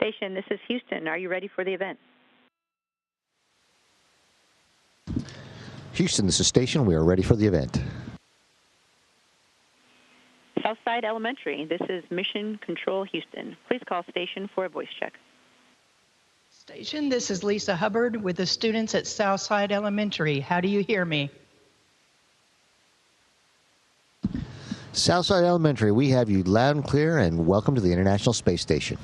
Station, this is Houston. Are you ready for the event? Houston, this is Station. We are ready for the event. Southside Elementary, this is Mission Control Houston. Please call Station for a voice check. Station, this is Lisa Hubbard with the students at Southside Elementary. How do you hear me? Southside Elementary, we have you loud and clear, and welcome to the International Space Station.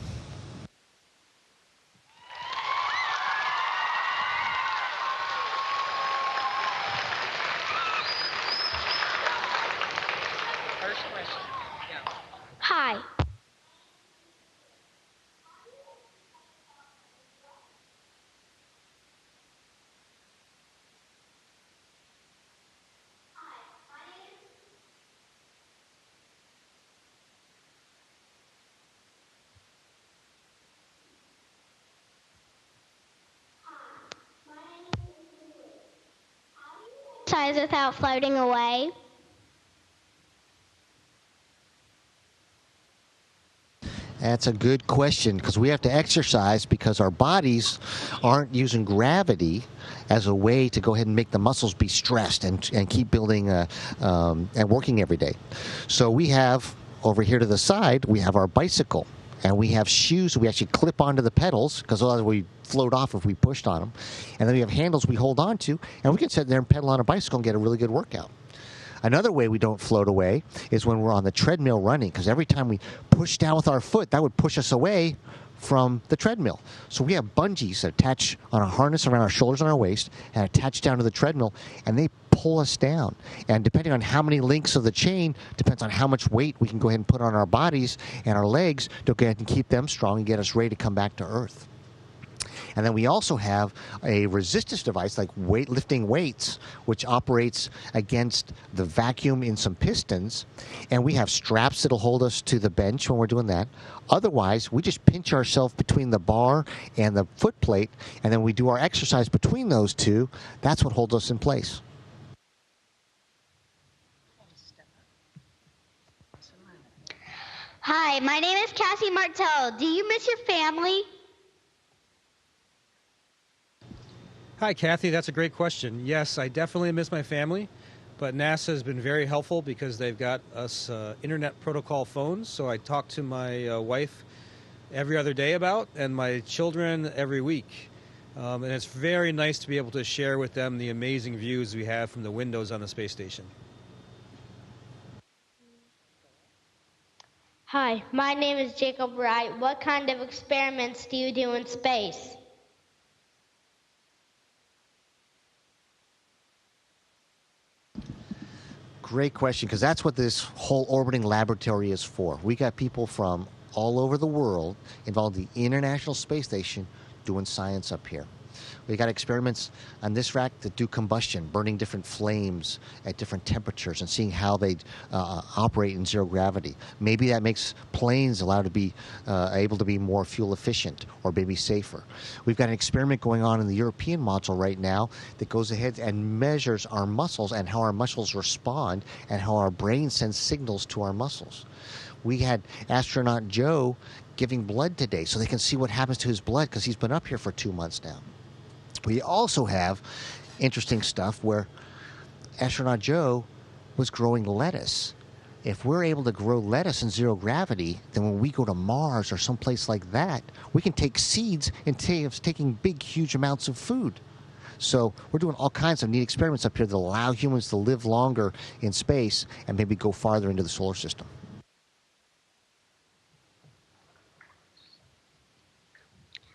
First question. Yeah. Hi. Size without floating away. That's a good question, because we have to exercise because our bodies aren't using gravity as a way to go ahead and make the muscles be stressed and keep building and working every day. So we have, over here to the side, we have our bicycle. And we have shoes we actually clip onto the pedals, because otherwise we float off if we pushed on them. And then we have handles we hold on to, and we can sit there and pedal on a bicycle and get a really good workout. Another way we don't float away is when we're on the treadmill running, because every time we push down with our foot, that would push us away from the treadmill. So we have bungees that attach on a harness around our shoulders and our waist and attach down to the treadmill, and they pull us down. And depending on how many links of the chain, depends on how much weight we can go ahead and put on our bodies and our legs to go ahead and keep them strong and get us ready to come back to Earth. And then we also have a resistance device like lifting weights, which operates against the vacuum in some pistons. And we have straps that'll hold us to the bench when we're doing that. Otherwise, we just pinch ourselves between the bar and the foot plate, and then we do our exercise between those two. That's what holds us in place. Hi, my name is Cassie Martell. Do you miss your family? Hi, Kathy. That's a great question. Yes, I definitely miss my family, but NASA has been very helpful because they've got us internet protocol phones, so I talk to my wife every other day about, and my children every week. And it's very nice to be able to share with them the amazing views we have from the windows on the space station. Hi, my name is Jacob Wright. What kind of experiments do you do in space? Great question, because that's what this whole orbiting laboratory is for. We got people from all over the world involved in the International Space Station doing science up here. We got experiments on this rack that do combustion, burning different flames at different temperatures and seeing how they operate in zero gravity. Maybe that makes planes allowed to be able to be more fuel efficient or maybe safer. We've got an experiment going on in the European module right now that goes ahead and measures our muscles and how our muscles respond and how our brain sends signals to our muscles. We had astronaut Joe giving blood today so they can see what happens to his blood, because he's been up here for 2 months now. We also have interesting stuff where astronaut Joe was growing lettuce. If we're able to grow lettuce in zero gravity, then when we go to Mars or someplace like that, we can take seeds and taking big, huge amounts of food. So we're doing all kinds of neat experiments up here that allow humans to live longer in space and maybe go farther into the solar system.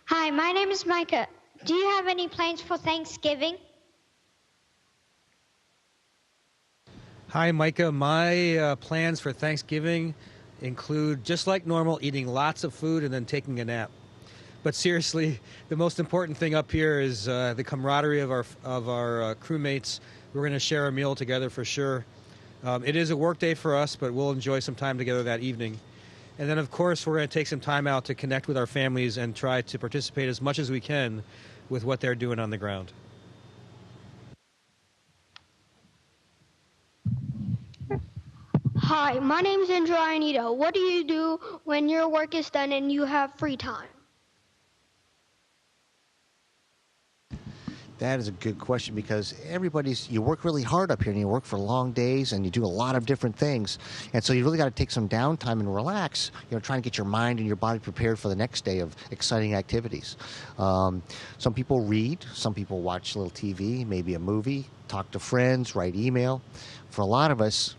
Hi, my name is Micah. Do you have any plans for Thanksgiving? Hi, Micah. My plans for Thanksgiving include, just like normal, eating lots of food and then taking a nap. But seriously, the most important thing up here is the camaraderie of our crewmates. We're going to share a meal together for sure. It is a work day for us, but we'll enjoy some time together that evening. And then, of course, we're going to take some time out to connect with our families and try to participate as much as we can with what they're doing on the ground. Hi, my name is Andrea Anita. What do you do when your work is done and you have free time? That is a good question because you work really hard up here and you work for long days and you do a lot of different things. And so you really got to take some downtime and relax, trying to get your mind and your body prepared for the next day of exciting activities. Some people read, some people watch a little TV, maybe a movie, talk to friends, write email. For a lot of us,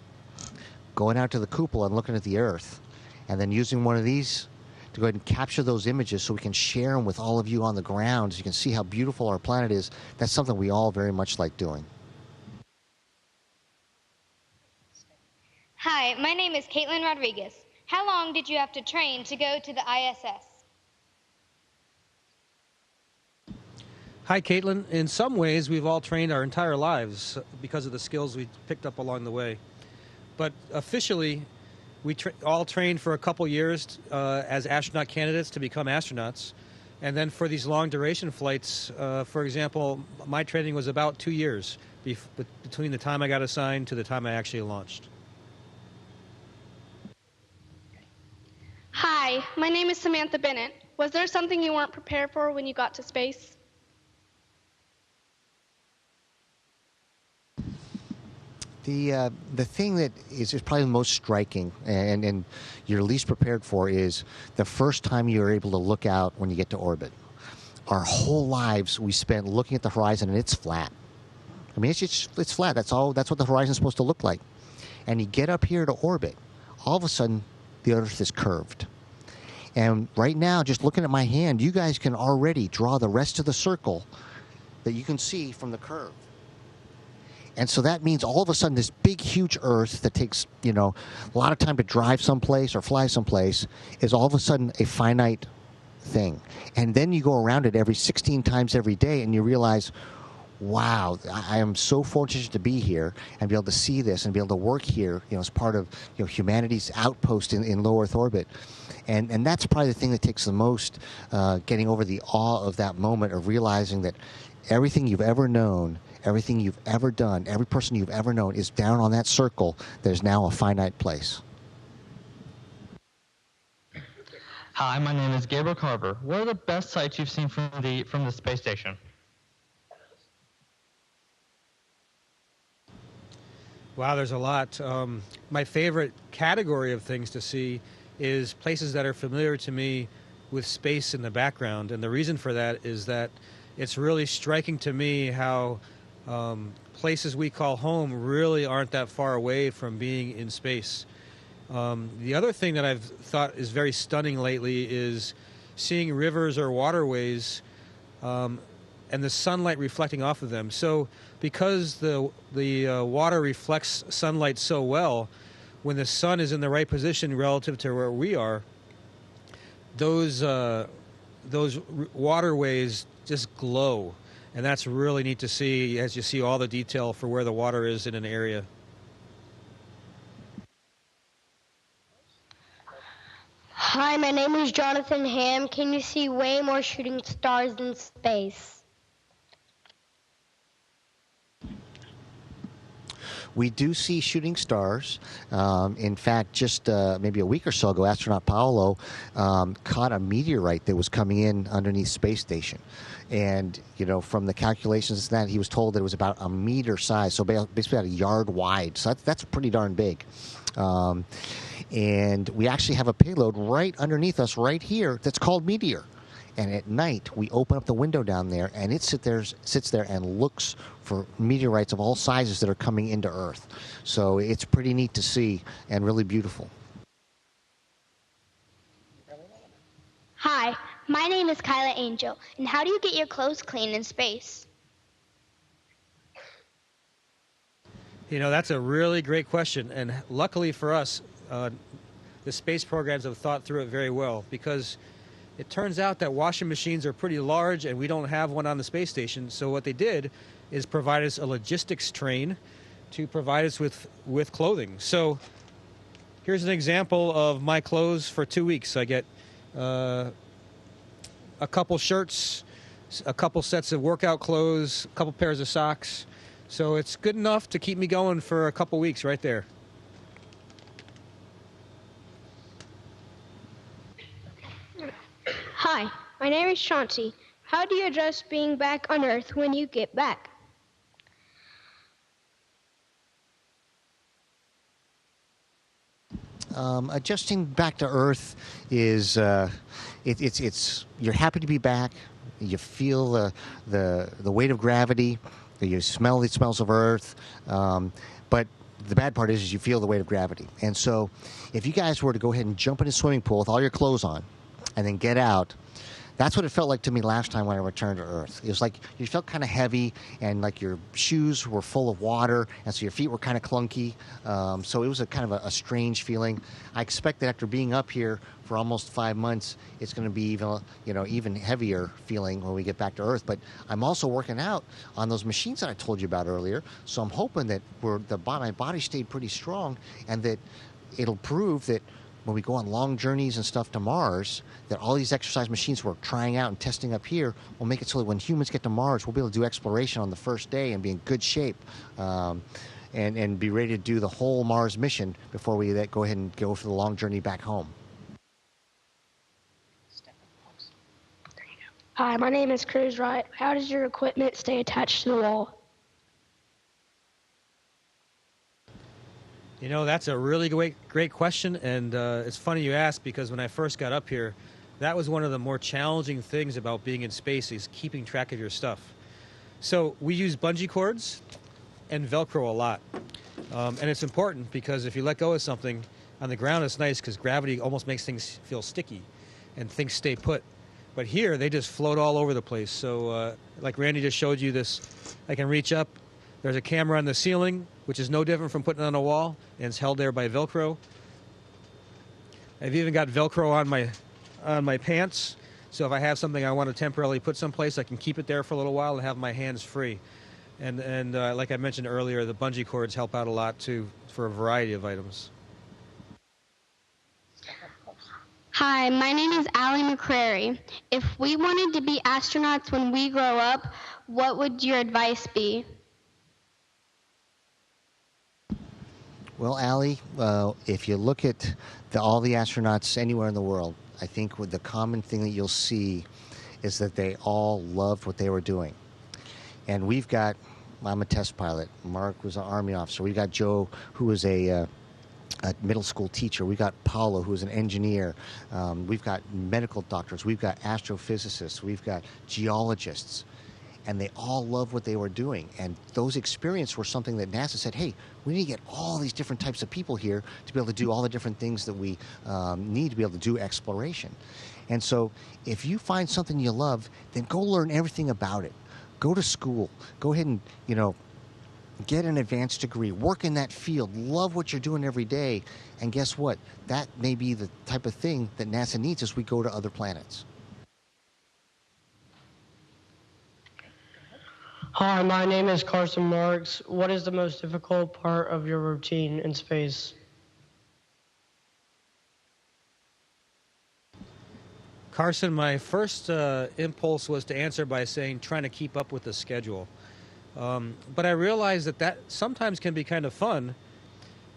going out to the cupola and looking at the Earth and then using one of these to go ahead and capture those images so we can share them with all of you on the ground so you can see how beautiful our planet is. That's something we all very much like doing. Hi, my name is Caitlin Rodriguez. How long did you have to train to go to the ISS? Hi, Caitlin. In some ways, we've all trained our entire lives because of the skills we picked up along the way. But officially, we all trained for a couple years as astronaut candidates to become astronauts. And then for these long duration flights, for example, my training was about 2 years between the time I got assigned to the time I actually launched. Hi, my name is Samantha Bennett. Was there something you weren't prepared for when you got to space? The thing that is probably the most striking and you're least prepared for is the first time you're able to look out when you get to orbit. Our whole lives we spent looking at the horizon and it's flat. I mean, it's flat. That's what the horizon's supposed to look like. And you get up here to orbit, all of a sudden the Earth is curved. And right now, just looking at my hand, you guys can already draw the rest of the circle that you can see from the curve. And so that means all of a sudden this big, huge Earth that takes, a lot of time to drive someplace or fly someplace is all of a sudden a finite thing. And then you go around it every 16 times every day and you realize, wow, I am so fortunate to be here and be able to see this and be able to work here, as part of humanity's outpost in low Earth orbit. And that's probably the thing that takes the most, getting over the awe of that moment of realizing that everything you've ever known, everything you've ever done, every person you've ever known is down on that circle that is now a finite place. Hi, my name is Gabriel Carver. What are the best sights you've seen from the space station? Wow, there's a lot. My favorite category of things to see is places that are familiar to me with space in the background. And the reason for that is that it's really striking to me how places we call home really aren't that far away from being in space. The other thing that I've thought is very stunning lately is seeing rivers or waterways and the sunlight reflecting off of them. So because the water reflects sunlight so well, when the sun is in the right position relative to where we are, those waterways just glow. And that's really neat to see as you see all the detail for where the water is in an area. Hi, my name is Jonathan Ham. Can you see way more shooting stars in space? We do see shooting stars. In fact, just maybe a week or so ago, astronaut Paolo caught a meteorite that was coming in underneath space station. And, from the calculations that he was told that it was about a meter size, so basically about a yard wide. So that's pretty darn big. And we actually have a payload right underneath us right here that's called Meteor. And at night, we open up the window down there, and it sits there and looks for meteorites of all sizes that are coming into Earth. So it's pretty neat to see and really beautiful. Hi, my name is Kyla Angel. And how do you get your clothes clean in space? That's a really great question. And luckily for us, the space programs have thought through it very well, because it turns out that washing machines are pretty large and we don't have one on the space station. So what they did is provide us a logistics train to provide us with clothing. So here's an example of my clothes for 2 weeks. I get a couple shirts, a couple sets of workout clothes, a couple pairs of socks. So it's good enough to keep me going for a couple weeks right there. Hi, my name is Chauncey. How do you adjust being back on Earth when you get back? Adjusting back to Earth is it's you're happy to be back. You feel the weight of gravity. You smell the smells of Earth, but the bad part is you feel the weight of gravity. And so, if you guys were to go ahead and jump in a swimming pool with all your clothes on, and then get out. That's what it felt like to me last time when I returned to Earth. It was like you felt kind of heavy, and like your shoes were full of water, and so your feet were kind of clunky. So it was a kind of a strange feeling. I expect that after being up here for almost 5 months, it's going to be even heavier feeling when we get back to Earth. But I'm also working out on those machines that I told you about earlier. So I'm hoping that my body stayed pretty strong, and that it'll prove that when we go on long journeys and stuff to Mars, that all these exercise machines we're trying out and testing up here will make it so that when humans get to Mars, we'll be able to do exploration on the first day and be in good shape, and be ready to do the whole Mars mission before we go ahead and go for the long journey back home. Hi, my name is Cruz Wright. How does your equipment stay attached to the wall? You know, that's a really great question, and it's funny you ask, because when I first got up here, that was one of the more challenging things about being in space, is keeping track of your stuff. So we use bungee cords and Velcro a lot, and it's important because if you let go of something on the ground, it's nice because gravity almost makes things feel sticky and things stay put. But here, they just float all over the place. So like Randy just showed you this, I can reach up. There's a camera on the ceiling, which is no different from putting it on a wall, and it's held there by Velcro. I've even got Velcro on my pants, so if I have something I want to temporarily put someplace, I can keep it there for a little while and have my hands free. And like I mentioned earlier, the bungee cords help out a lot too for a variety of items. Hi, my name is Allie McCrary. If we wanted to be astronauts when we grow up, what would your advice be? Well, Allie, if you look at all the astronauts anywhere in the world, I think the common thing that you'll see is that they all loved what they were doing. And I'm a test pilot. Mark was an Army officer. We've got Joe, who was a middle school teacher. We've got Paolo, who's an engineer. We've got medical doctors. We've got astrophysicists. We've got geologists. And they all loved what they were doing. And those experiences were something that NASA said, hey, we need to get all these different types of people here to be able to do all the different things that we need to be able to do exploration. And so if you find something you love, then go learn everything about it. Go to school. Go ahead and, get an advanced degree. Work in that field. Love what you're doing every day. And guess what? That may be the type of thing that NASA needs as we go to other planets. Hi, my name is Carson Marks. What is the most difficult part of your routine in space? Carson, my first impulse was to answer by saying trying to keep up with the schedule. But I realized that sometimes can be kind of fun.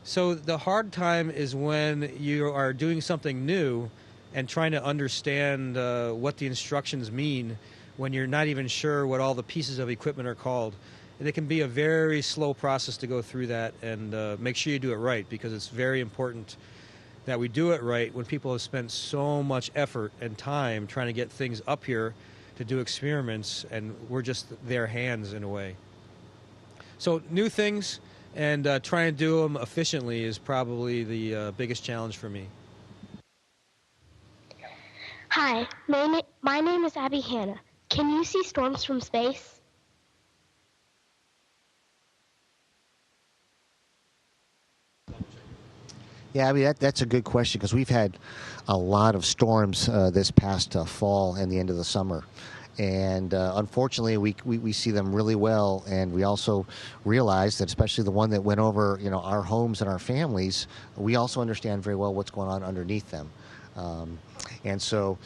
So the hard time is when you are doing something new and trying to understand what the instructions mean when you're not even sure what all the pieces of equipment are called. And it can be a very slow process to go through that, and make sure you do it right, because it's very important that we do it right when people have spent so much effort and time trying to get things up here to do experiments, and we're just their hands in a way. So new things and trying to do them efficiently is probably the biggest challenge for me. Hi, my name is Abby Hanna. Can you see storms from space? Yeah, I mean, that's a good question, because we've had a lot of storms this past fall and the end of the summer. And unfortunately, we see them really well, and we also realize that, especially the one that went over our homes and our families, we also understand very well what's going on underneath them. And so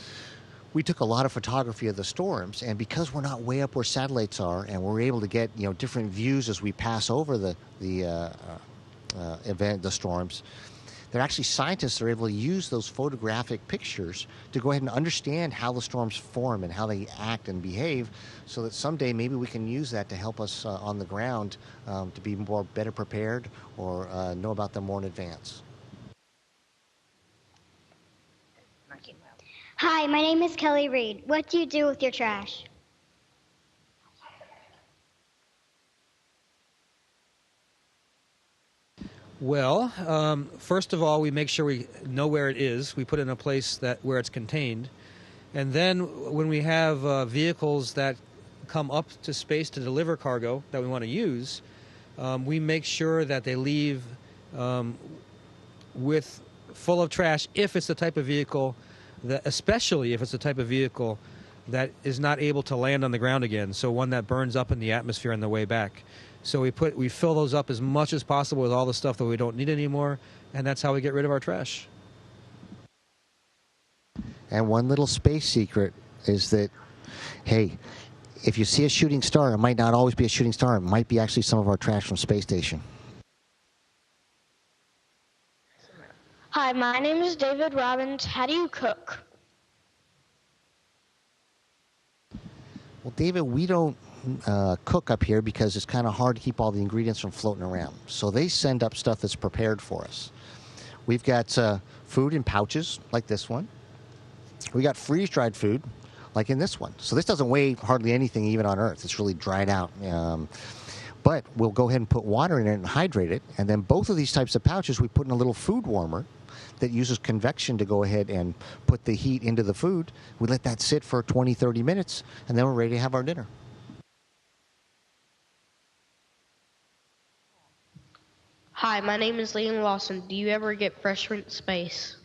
we took a lot of photography of the storms, and because we're not way up where satellites are, and we're able to get different views as we pass over the storms, They're actually scientists that are able to use those photographic pictures to go ahead and understand how the storms form and how they act and behave, so that someday maybe we can use that to help us on the ground to be better prepared or know about them more in advance. Hi, my name is Kelly Reed. What do you do with your trash? Well, first of all, we make sure we know where it is. We put it in a place where it's contained. And then when we have vehicles that come up to space to deliver cargo that we want to use, we make sure that they leave full of trash if it's the type of vehicle especially if it's the type of vehicle that is not able to land on the ground again, so one that burns up in the atmosphere on the way back. So we fill those up as much as possible with all the stuff that we don't need anymore, and that's how we get rid of our trash. And one little space secret is that, hey, if you see a shooting star, it might not always be a shooting star. It might be actually some of our trash from space station. Hi, my name is David Robbins. How do you cook? Well, David, we don't cook up here because it's kind of hard to keep all the ingredients from floating around. So they send up stuff that's prepared for us. We've got food in pouches like this one. We got freeze-dried food like in this one. So this doesn't weigh hardly anything even on Earth. It's really dried out. But we'll go ahead and put water in it and hydrate it. And then both of these types of pouches we put in a little food warmer that uses convection to go ahead and put the heat into the food. We let that sit for 20, 30 minutes, and then we're ready to have our dinner. Hi, my name is Liam Lawson. Do you ever get fresh fruit in space?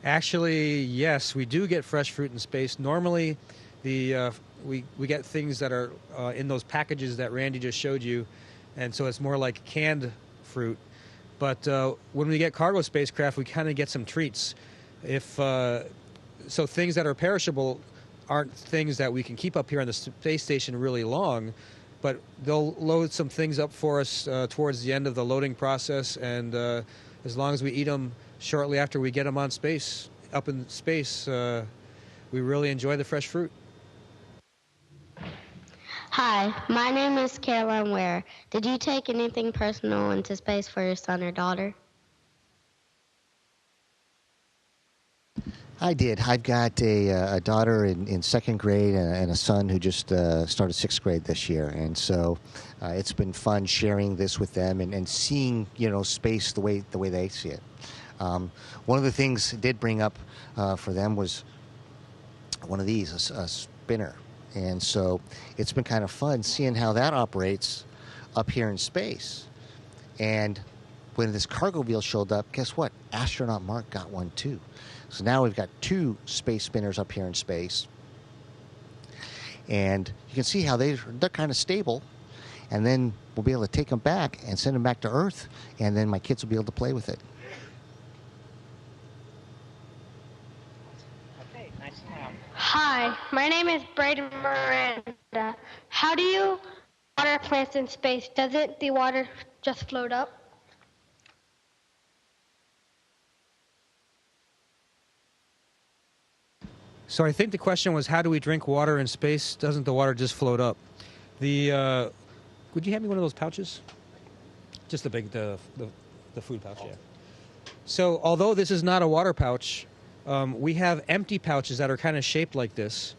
Actually, yes, we do get fresh fruit in space. Normally, we get things that are in those packages that Randy just showed you, and so it's more like canned fruit. But when we get cargo spacecraft, we kind of get some treats. So things that are perishable aren't things that we can keep up here on the space station really long, but they'll load some things up for us towards the end of the loading process, and as long as we eat them shortly after we get them up in space, we really enjoy the fresh fruit. Hi, my name is Caroline Ware. Did you take anything personal into space for your son or daughter? I did. I've got a daughter in second grade and a son who just started sixth grade this year, and so it's been fun sharing this with them and seeing space the way they see it. One of the things it did bring up for them was one of these, a spinner, and so it's been kind of fun seeing how that operates up here in space. And when this cargo wheel showed up, guess what? Astronaut Mark got one too. So now we've got two space spinners up here in space. And you can see how they're kind of stable. And then we'll be able to take them back and send them back to Earth. And then my kids will be able to play with it. Okay, nice to have. Hi, my name is Braden Miranda. How do you water plants in space? Doesn't the water just float up? So I think the question was, how do we drink water in space? Doesn't the water just float up? Would you hand me one of those pouches? Just the big, the food pouch, yeah. So although this is not a water pouch, we have empty pouches that are kind of shaped like this,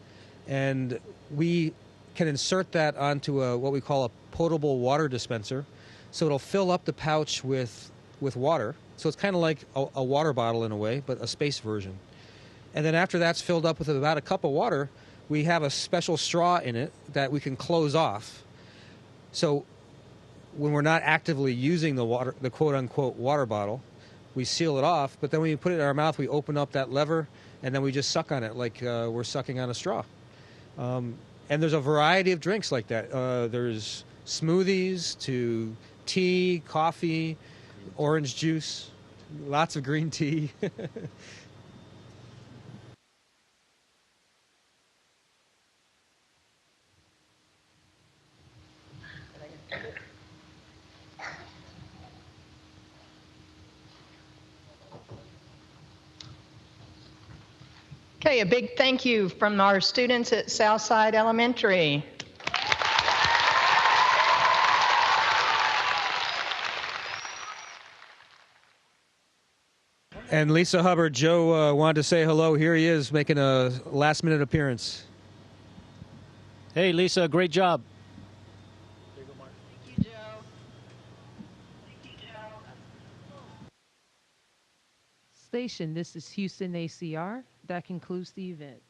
and we can insert that onto what we call a potable water dispenser. So it'll fill up the pouch with water. So it's kind of like a water bottle in a way, but a space version. And then after that's filled up with about a cup of water, we have a special straw in it that we can close off. So when we're not actively using the quote-unquote water bottle, we seal it off. But then when we put it in our mouth, we open up that lever, and then we just suck on it like we're sucking on a straw. And there's a variety of drinks like that. There's smoothies to tea, coffee, orange juice, lots of green tea. Okay, a big thank you from our students at Southside Elementary. And Lisa Hubbard, Joe wanted to say hello. Here he is making a last-minute appearance. Hey, Lisa, great job. Thank you, Joe. Station, this is Houston ACR. That concludes the event.